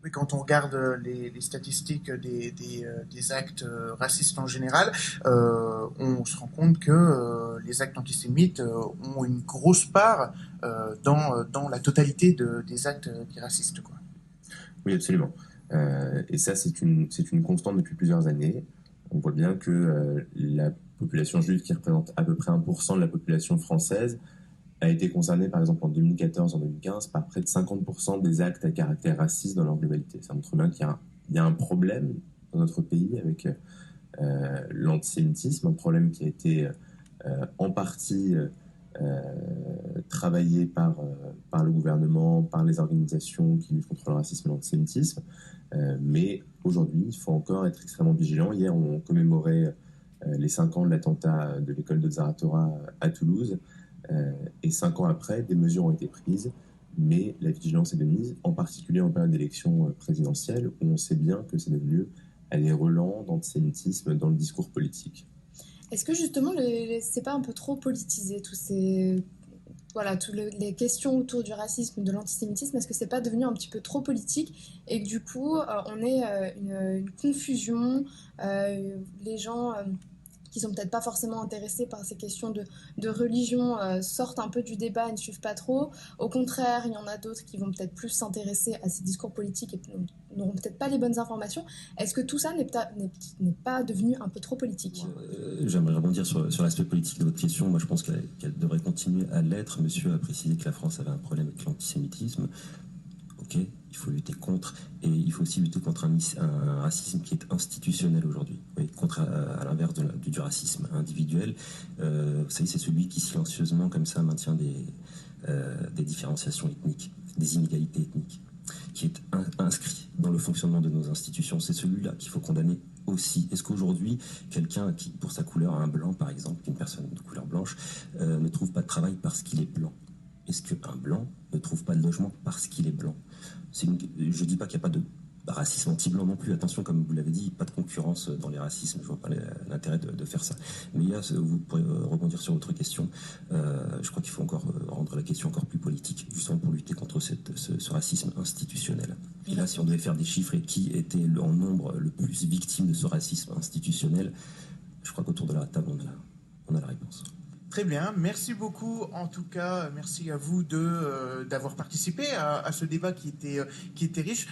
Oui, quand on regarde les statistiques des actes racistes en général, on se rend compte que les actes antisémites ont une grosse part dans la totalité des actes dits racistes, quoi. Oui, absolument. Et ça, c'est une constante depuis plusieurs années. On voit bien que la population juive, qui représente à peu près 1% de la population française, a été concernée, par exemple, en 2014, en 2015, par près de 50% des actes à caractère raciste dans leur globalité. Ça montre bien qu'il y a un problème dans notre pays avec l'antisémitisme, un problème qui a été en partie travaillé par le gouvernement, par les organisations qui luttent contre le racisme et l'antisémitisme. Mais aujourd'hui, il faut encore être extrêmement vigilant. Hier, on commémorait les 5 ans de l'attentat de l'école de Zaratora à Toulouse. Et 5 ans après, des mesures ont été prises, mais la vigilance est de mise, en particulier en période d'élection présidentielle, où on sait bien que ça donne lieu à des relents d'antisémitisme dans le discours politique. Est-ce que justement, c'est pas un peu trop politisé, tous ces... Voilà, toutes les questions autour du racisme, de l'antisémitisme, est-ce que c'est pas devenu un petit peu trop politique et que du coup, on ait une confusion, les gens qui sont peut-être pas forcément intéressés par ces questions de religion sortent un peu du débat et ne suivent pas trop. Au contraire, il y en a d'autres qui vont peut-être plus s'intéresser à ces discours politiques et n'auront peut-être pas les bonnes informations. Est-ce que tout ça n'est pas devenu un peu trop politique? J'aimerais rebondir sur l'aspect politique de votre question. Moi, je pense qu'elle devrait continuer à l'être. Monsieur a précisé que la France avait un problème avec l'antisémitisme. Ok, il faut lutter contre, et il faut aussi lutter contre un racisme qui est institutionnel aujourd'hui, oui, contre à l'inverse du racisme individuel. Vous savez, c'est celui qui silencieusement comme ça maintient des différenciations ethniques, des inégalités ethniques, qui est inscrit dans le fonctionnement de nos institutions. C'est celui-là qu'il faut condamner aussi. Est-ce qu'aujourd'hui, quelqu'un qui, pour sa couleur, un blanc par exemple, une personne de couleur blanche, ne trouve pas de travail parce qu'il est blanc? Est-ce qu'un blanc ne trouve pas de logement parce qu'il est blanc? Je ne dis pas qu'il n'y a pas de racisme anti-blanc non plus. Attention, comme vous l'avez dit, pas de concurrence dans les racismes. Je ne vois pas l'intérêt de faire ça. Mais il y a, vous pourrez rebondir sur votre question. Je crois qu'il faut encore rendre la question encore plus politique, justement pour lutter contre ce racisme institutionnel. Et là, si on devait faire des chiffres et qui était en nombre le plus victime de ce racisme institutionnel, je crois qu'autour de la table, on a la réponse. Très bien, merci beaucoup. En tout cas, merci à vous d'avoir participé à ce débat qui était riche.